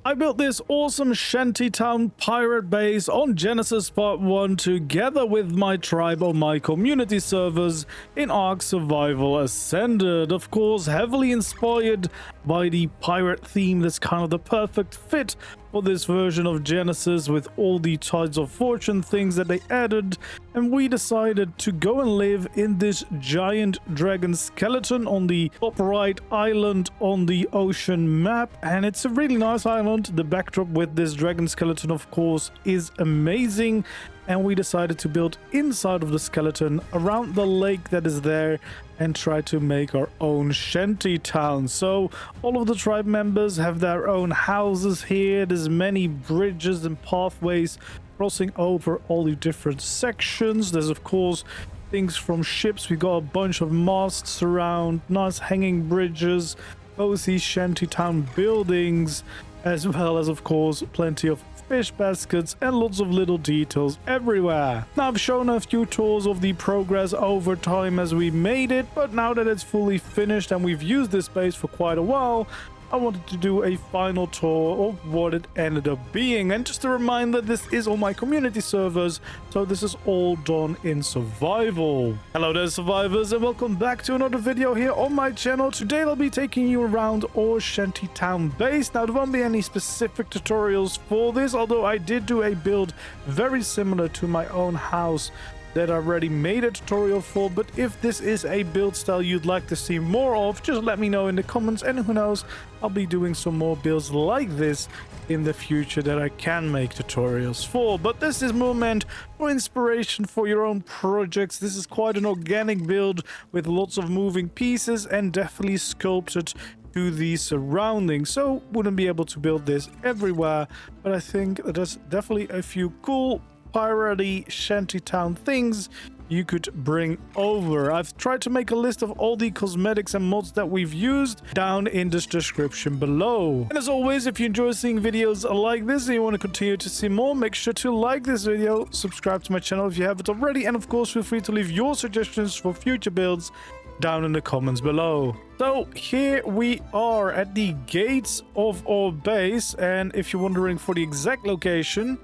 I built this awesome shantytown pirate base on Genesis Part 1 together with my tribe on my community servers in ARK Survival Ascended. Of course, heavily inspired by the pirate theme. That's kind of the perfect fit for this version of Genesis with all the Tides of Fortune things that they added. And we decided to go and live in this giant dragon skeleton on the top right island on the ocean map. And it's a really nice island. The backdrop with this dragon skeleton, of course, is amazing. And we decided to build inside of the skeleton around the lake that is there and try to make our own shanty town. So all of the tribe members have their own houses here. There's many bridges and pathways crossing over all the different sections. There's of course things from ships. We got a bunch of masts around, nice hanging bridges, cozy shanty town buildings, as well as of course plenty of fish baskets and lots of little details everywhere. Now I've shown a few tours of the progress over time as we made it, but now that it's fully finished and we've used this space for quite a while, I wanted to do a final tour of what it ended up being. And just a reminder, this is on my community servers, so this is all done in survival. Hello there survivors, and welcome back to another video here on my channel. Today I'll be taking you around our shantytown base. Now there won't be any specific tutorials for this, although I did do a build very similar to my own house that I already made a tutorial for. But if this is a build style you'd like to see more of, just let me know in the comments, and who knows, I'll be doing some more builds like this in the future that I can make tutorials for. But this is more meant for inspiration for your own projects. This is quite an organic build with lots of moving pieces and definitely sculpted to the surroundings, so wouldn't be able to build this everywhere, but I think there's definitely a few cool piratey shantytown things you could bring over. I've tried to make a list of all the cosmetics and mods that we've used down in this description below. And as always, if you enjoy seeing videos like this and you want to continue to see more, make sure to like this video, subscribe to my channel if you haven't already, and of course feel free to leave your suggestions for future builds down in the comments below. So here we are at the gates of our base, and if you're wondering for the exact location,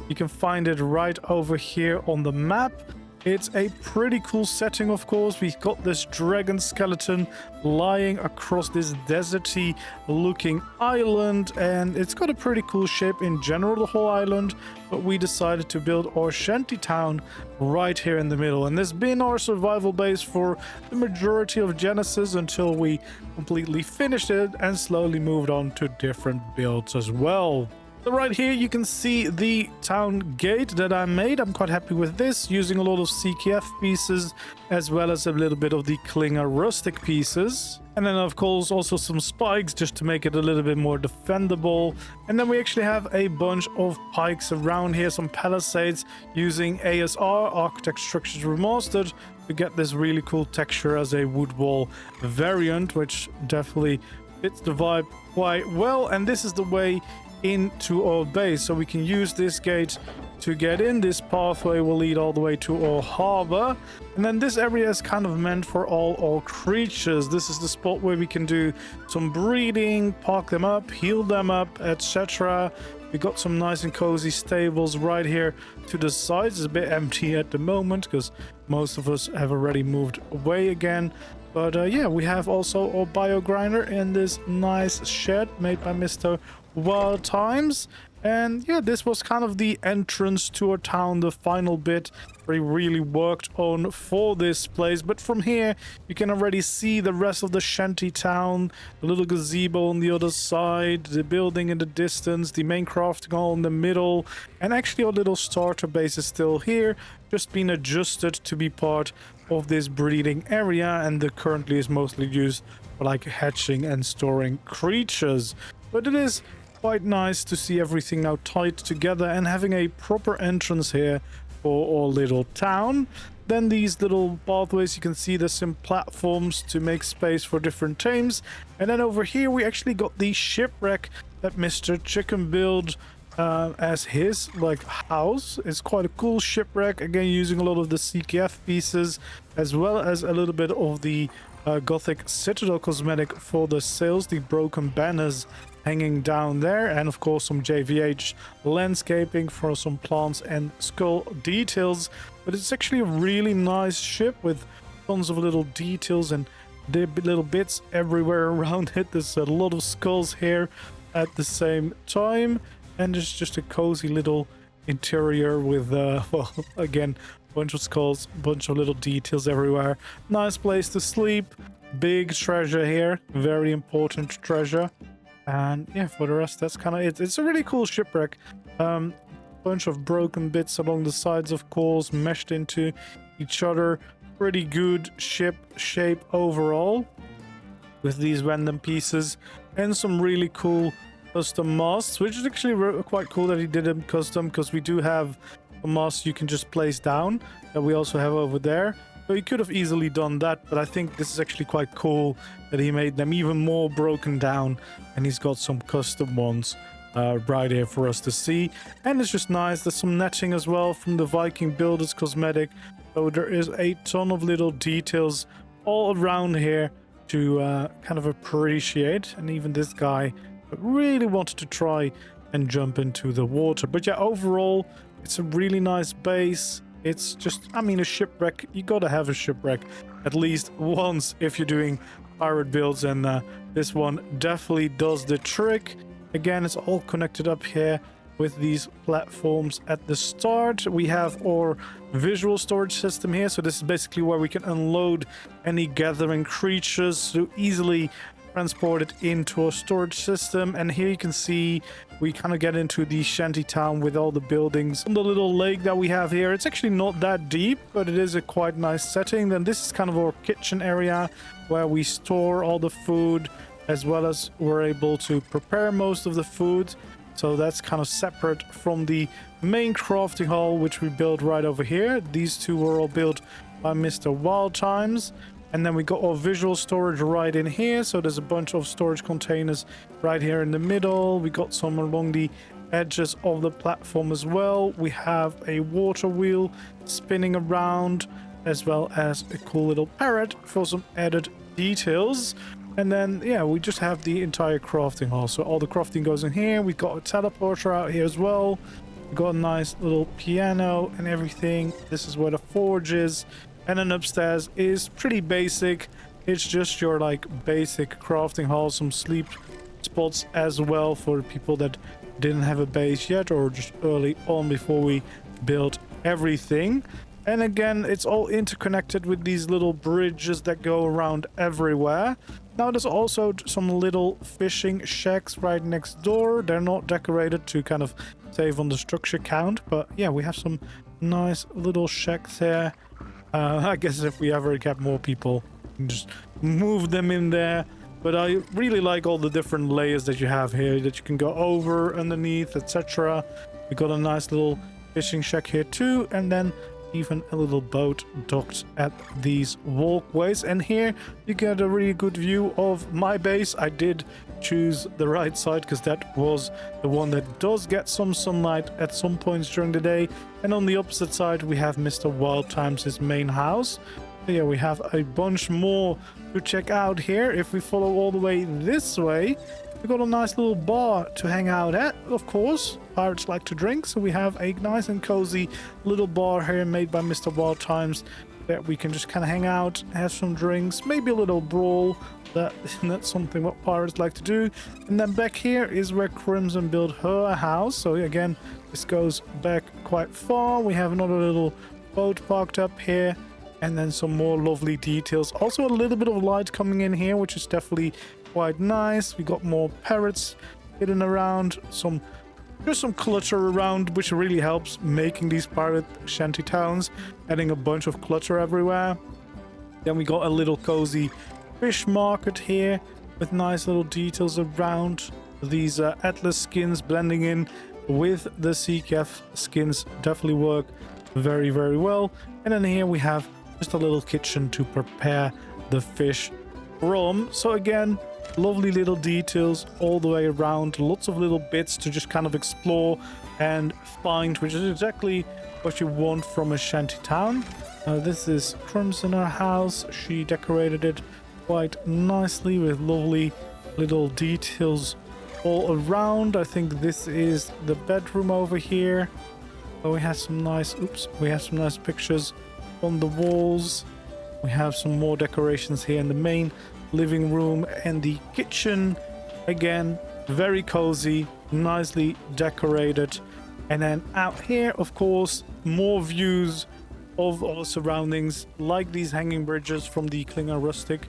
you can find it right over here on the map. It's a pretty cool setting, of course. We've got this dragon skeleton lying across this deserty looking island, and it's got a pretty cool shape in general, the whole island, but we decided to build our shanty town right here in the middle. And this has been our survival base for the majority of Genesis until we completely finished it and slowly moved on to different builds as well. So right here you can see the town gate that I made. I'm quite happy with this, using a lot of CKF pieces as well as a little bit of the Klinger Rustic pieces. And then of course also some spikes just to make it a little bit more defendable. And then we actually have a bunch of pikes around here, some palisades using ASR, Architect Structures Remastered, to get this really cool texture as a wood wall variant, which definitely fits the vibe quite well. And this is the way into our base, so we can use this gate to get in. This pathway will lead all the way to our harbor, and then this area is kind of meant for all our creatures. This is the spot where we can do some breeding, park them up, heal them up, etc. We got some nice and cozy stables right here to the sides. It's a bit empty at the moment because most of us have already moved away again. But yeah, we have also our bio grinder in this nice shed made by Mr. Wild Times. And yeah, this was kind of the entrance to our town, the final bit we really worked on for this place. But from here you can already see the rest of the shanty town, the little gazebo on the other side, the building in the distance, the main crafting hall in the middle, and actually our little starter base is still here, just been adjusted to be part of this breeding area, and the currently is mostly used for like hatching and storing creatures. But it is quite nice to see everything now tied together and having a proper entrance here for our little town. Then these little pathways, you can see there's some platforms to make space for different teams. And then over here we actually got the shipwreck that Mr. Chicken built as his like house. It's quite a cool shipwreck, again using a lot of the CKF pieces as well as a little bit of the Gothic Citadel cosmetic for the sails, the broken banners hanging down there, and of course some JVH landscaping for some plants and skull details. But it's actually a really nice ship with tons of little details and little bits everywhere around it. There's a lot of skulls here at the same time, and it's just a cozy little interior with well, again, bunch of skulls, bunch of little details everywhere. Nice place to sleep. Big treasure here, very important treasure. And yeah, for the rest, that's kind of it. It's a really cool shipwreck. Bunch of broken bits along the sides, of course, meshed into each other. Pretty good ship shape overall, with these random pieces and some really cool custom masts, which is actually quite cool that he did them custom, because we do have a mast you can just place down that we also have over there. So he could have easily done that, but I think this is actually quite cool that he made them even more broken down, and he's got some custom ones right here for us to see. And it's just nice. There's some netting as well from the Viking Builders cosmetic. So there is a ton of little details all around here to kind of appreciate. And even this guy really wanted to try and jump into the water. But yeah, overall, it's a really nice base. It's just, I mean, a shipwreck. You gotta have a shipwreck at least once if you're doing pirate builds, and this one definitely does the trick. Again, it's all connected up here with these platforms at the start. We have our visual storage system here, so this is basically where we can unload any gathering creatures to easily transport it into a storage system. And here you can see we kind of get into the shanty town with all the buildings on the little lake that we have here. It's actually not that deep, but it is a quite nice setting. Then this is kind of our kitchen area where we store all the food, as well as we're able to prepare most of the food. So that's kind of separate from the main crafting hall, which we built right over here. These two were all built by Mr. Wild Times. And then we got our visual storage right in here. So there's a bunch of storage containers right here in the middle. We got some along the edges of the platform as well. We have a water wheel spinning around, as well as a cool little parrot for some added details. And then, yeah, we just have the entire crafting hall. So all the crafting goes in here. We've got a teleporter out here as well. We've got a nice little piano and everything. This is where the forge is. And then upstairs is pretty basic. It's just your like basic crafting hall, some sleep spots as well for people that didn't have a base yet, or just early on before we built everything. And again, it's all interconnected with these little bridges that go around everywhere. Now there's also some little fishing shacks right next door. They're not decorated to kind of save on the structure count, but yeah, we have some nice little shacks there. I guess if we ever get more people, we can just move them in there. But I really like all the different layers that you have here, that you can go over, underneath, etc. We got a nice little fishing shack here too, and then even a little boat docked at these walkways. And here you get a really good view of my base. I did choose the right side because that was the one that does get some sunlight at some points during the day. And on the opposite side we have Mr. Wild Times' main house. So yeah, we have a bunch more to check out here. If we follow all the way this way, we got a nice little bar to hang out at. Of course, pirates like to drink, so we have a nice and cozy little bar here made by Mr. Wild Times that we can just kind of hang out, have some drinks, maybe a little brawl. That's something what pirates like to do. And then back here is where Crimson built her house. So again, this goes back quite far. We have another little boat parked up here, and then some more lovely details. Also a little bit of light coming in here, which is definitely quite nice. We got more parrots hidden around, just some clutter around, which really helps making these pirate shanty towns, adding a bunch of clutter everywhere. Then we got a little cozy fish market here with nice little details around. These Atlas skins blending in with the CCAF skins definitely work very, very well. And then here we have just a little kitchen to prepare the fish from. So again, lovely little details all the way around, lots of little bits to just kind of explore and find, which is exactly what you want from a shanty town. This is Crimson, her house. She decorated it quite nicely with lovely little details all around. I think this is the bedroom over here. Oh, we have some nice, we have some nice pictures on the walls. We have some more decorations here in the main living room and the kitchen. Again, very cozy, nicely decorated. And then out here, of course, more views of our surroundings, like these hanging bridges from the Klinger Rustic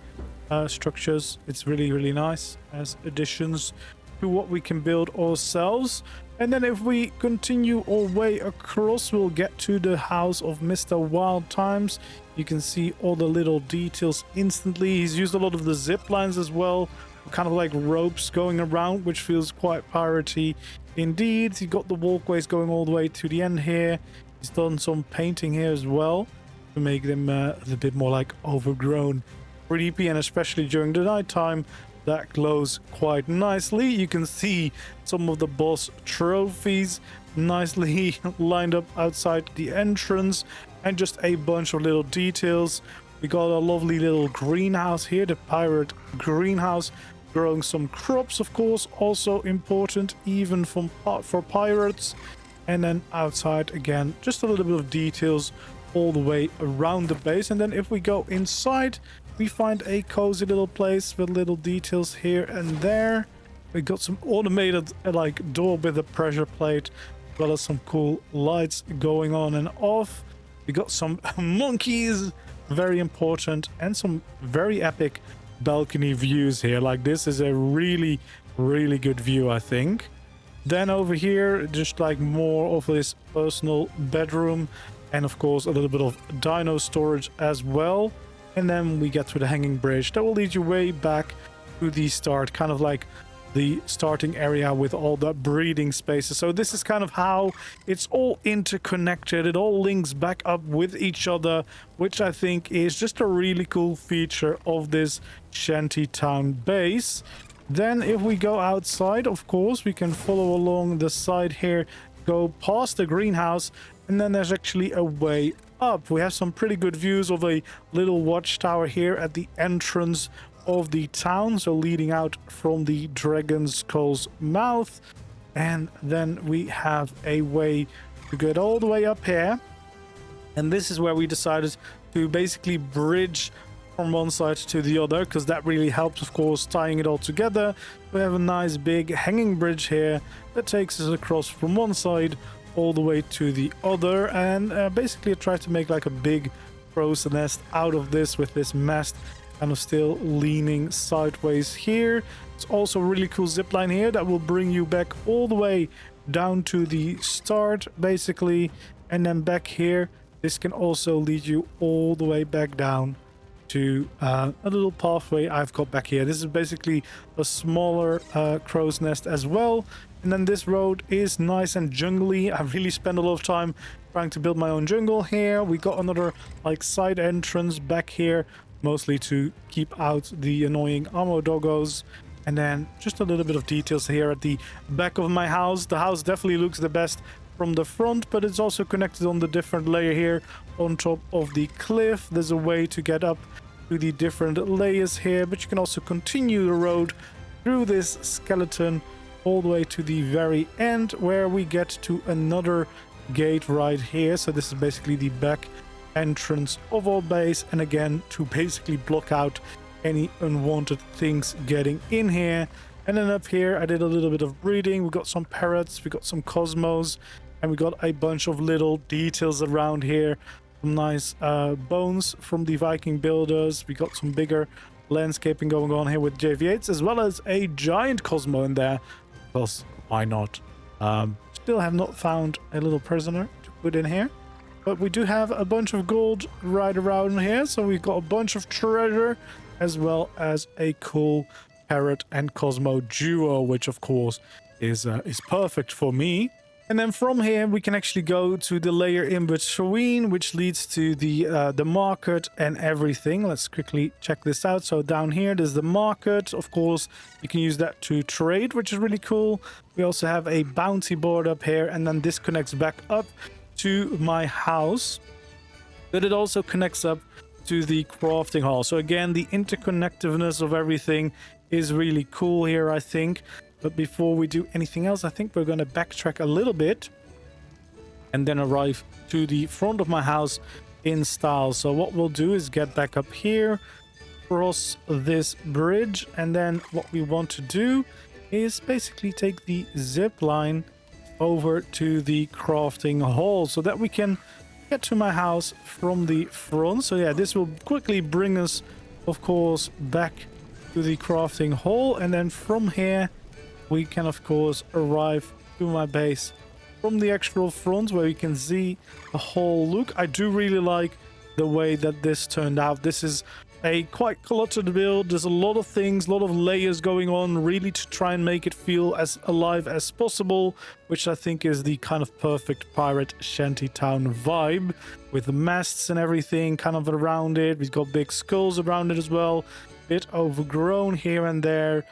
structures. It's really, really nice as additions to what we can build ourselves. And then if we continue our way across, we'll get to the house of Mr. Wild Times. You can see all the little details instantly. He's used a lot of the zip lines as well, kind of like ropes going around, which feels quite piratey indeed. He got the walkways going all the way to the end here. He's done some painting here as well to make them a little bit more like overgrown, creepy, and especially during the nighttime, that glows quite nicely. You can see some of the boss trophies nicely lined up outside the entrance, and just a bunch of little details. We got a lovely little greenhouse here, the pirate greenhouse, growing some crops, of course, also important even for pirates. And then outside again, just a little bit of details all the way around the base. And then if we go inside, we find a cozy little place with little details here and there. We got some automated like door with a pressure plate, as well as some cool lights going on and off. We got some monkeys, very important, and some very epic balcony views here. Like, this is a really, really good view, I think. Then over here, just like more of this personal bedroom, and of course a little bit of Dino storage as well. And then we get to the hanging bridge that will lead you way back to the start, kind of like the starting area with all the breeding spaces. So this is kind of how it's all interconnected. It all links back up with each other, which I think is just a really cool feature of this Shanty Town base. Then if we go outside, of course, we can follow along the side here, go past the greenhouse, and then there's actually a way up. We have some pretty good views of a little watchtower here at the entrance of the town, so leading out from the Dragon's Skull's mouth. And then we have a way to get all the way up here, and this is where we decided to basically bridge from one side to the other, because that really helps, of course, tying it all together. We have a nice big hanging bridge here that takes us across from one side all the way to the other, and basically I tried to make like a big crow's nest out of this, with this mast kind of still leaning sideways here. It's also a really cool zipline here that will bring you back all the way down to the start, basically, and then back here. This can also lead you all the way back down to a little pathway I've got back here. This is basically a smaller crow's nest as well. And then this road is nice and jungly. I really spent a lot of time trying to build my own jungle here. We got another like side entrance back here, mostly to keep out the annoying ammo doggos. And then just a little bit of details here at the back of my house. The house definitely looks the best from the front, but it's also connected on the different layer here on top of the cliff. There's a way to get up to the different layers here, but you can also continue the road through this skeleton all the way to the very end, where we get to another gate right here. So this is basically the back entrance of our base, and again, to basically block out any unwanted things getting in here. And then up here I did a little bit of breeding. We got some parrots, we got some cosmos, and we got a bunch of little details around here. Some nice bones from the Viking builders. We got some bigger landscaping going on here with JV8s, as well as a giant Cosmo in there, because why not? Still have not found a little prisoner to put in here, but we do have a bunch of gold right around here, so we've got a bunch of treasure, as well as a cool Parrot and Cosmo duo, which of course is perfect for me. And then from here we can actually go to the layer in between, which leads to the market and everything. Let's quickly check this out. So down here there's the market. Of course you can use that to trade, which is really cool. We also have a bounty board up here, and then this connects back up to my house, but it also connects up to the crafting hall. So again, the interconnectiveness of everything is really cool here, I think. But before we do anything else, I think we're going to backtrack a little bit and then arrive to the front of my house in style. So what we'll do is get back up here, cross this bridge, and then what we want to do is basically take the zip line over to the crafting hall so that we can get to my house from the front. So yeah, this will quickly bring us, of course, back to the crafting hall, and then from here we can of course arrive to my base from the actual front where you can see the whole look. I do really like the way that this turned out. This is a quite cluttered build. There's a lot of things, a lot of layers going on, really to try and make it feel as alive as possible, which I think is the kind of perfect pirate shantytown vibe, with the masts and everything kind of around it. We've got big skulls around it as well, bit overgrown here and there.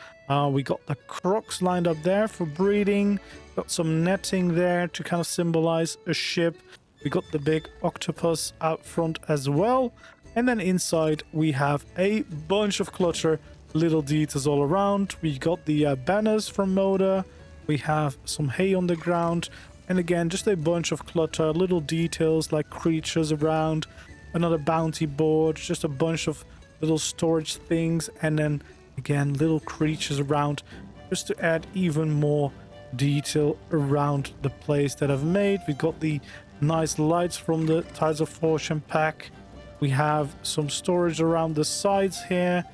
We got the crocs lined up there for breeding, got some netting there to kind of symbolize a ship. We got the big octopus out front as well. And then inside we have a bunch of clutter, little details all around. We got the banners from Moda. We have some hay on the ground. And again, just a bunch of clutter, little details like creatures around, another bounty board, just a bunch of little storage things. And then again, little creatures around, just to add even more detail around the place that I've made. We got the nice lights from the Tides of Fortune pack. We have some storage around the sides here.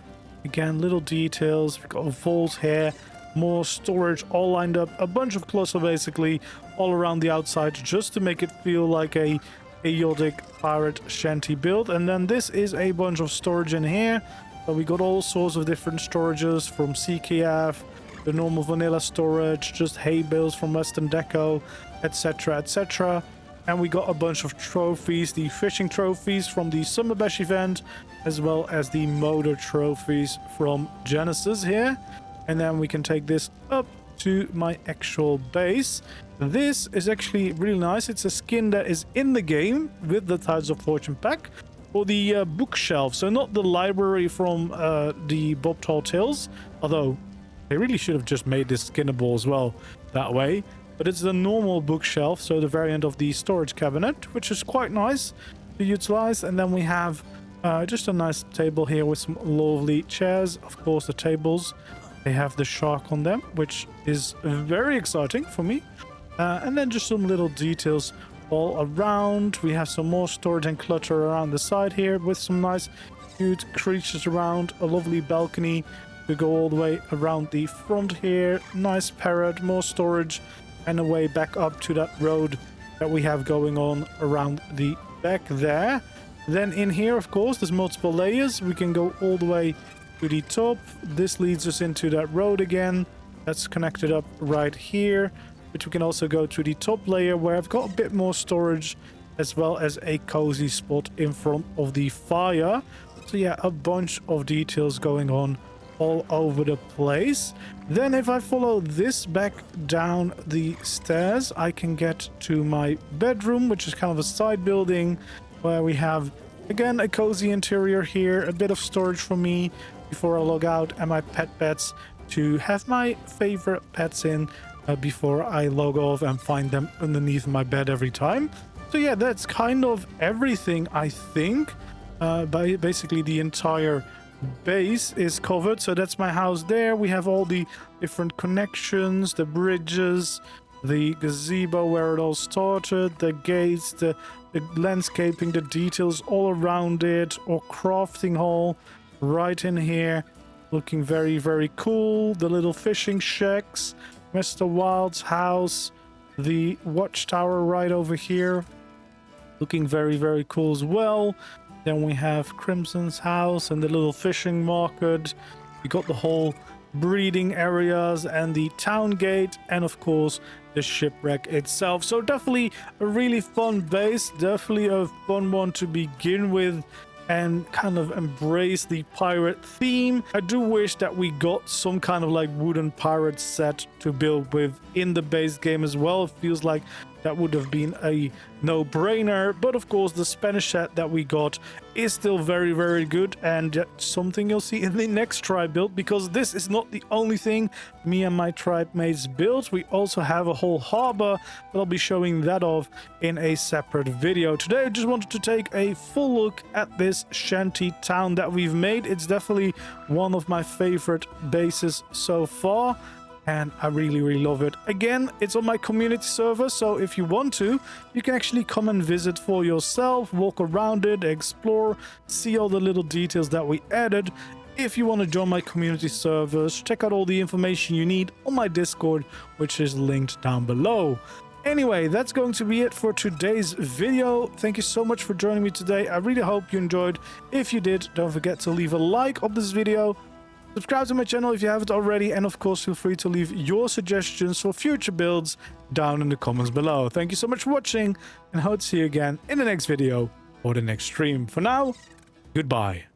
Again, little details. We've got a vault here. More storage all lined up. A bunch of clutter basically all around the outside just to make it feel like a chaotic pirate shanty build. And then this is a bunch of storage in here. So we got all sorts of different storages from CKF, the normal vanilla storage, just hay bales from Western Deco, etc, etc. And we got a bunch of trophies, the fishing trophies from the Summer Bash event, as well as the motor trophies from Genesis here. And then we can take this up to my actual base. This is actually really nice. It's a skin that is in the game with the Tides of Fortune pack for the bookshelf. So not the library from the Bob Tall Tales, although they really should have just made this skinnable as well that way. But it's the normal bookshelf, so the variant of the storage cabinet, which is quite nice to utilize. And then we have just a nice table here with some lovely chairs. Of course, the tables, they have the shark on them, which is very exciting for me. And then just some little details all around. We have some more storage and clutter around the side here with some nice cute creatures around. A lovely balcony to go all the way around the front here. Nice parrot, more storage, and a way back up to that road that we have going on around the back there. Then in here, of course, there's multiple layers. We can go all the way to the top. This leads us into that road again. That's connected up right here. But we can also go to the top layer where I've got a bit more storage, as well as a cozy spot in front of the fire. So yeah, a bunch of details going on all over the place. Then if I follow this back down the stairs, I can get to my bedroom, which is kind of a side building where we have again a cozy interior here, a bit of storage for me before I log out, and my pet beds to have my favorite pets in before I log off and find them underneath my bed every time. So yeah, that's kind of everything, I think. Basically the entire base is covered. So that's my house there. We have all the different connections, the bridges, the gazebo where it all started, the gates, the landscaping, the details all around it, or crafting hall right in here, looking very, very cool. The little fishing shacks, Mr. Wild's house, the watchtower right over here, looking very, very cool as well. Then we have Crimson's house and the little fishing market. We got the whole breeding areas and the town gate, and of course the shipwreck itself. So definitely a really fun base, definitely a fun one to begin with and kind of embrace the pirate theme. I do wish that we got some kind of like wooden pirate set to build with in the base game as well. It feels like that would have been a no-brainer. But of course, the Spanish set that we got is still very, very good, and something you'll see in the next tribe build, because this is not the only thing me and my tribe mates built. We also have a whole harbor, but I'll be showing that off in a separate video. Today I just wanted to take a full look at this shanty town that we've made. It's definitely one of my favorite bases so far, and I really love it. Again, it's on my community server, so if you want to, you can actually come and visit for yourself, walk around it, explore, see all the little details that we added. If you want to join my community servers, check out all the information you need on my Discord, which is linked down below. Anyway, that's going to be it for today's video. Thank you so much for joining me today. I really hope you enjoyed. If you did, don't forget to leave a like of this video. Subscribe to my channel if you haven't already, and of course feel free to leave your suggestions for future builds down in the comments below. Thank you so much for watching, and I hope to see you again in the next video or the next stream. For now, goodbye.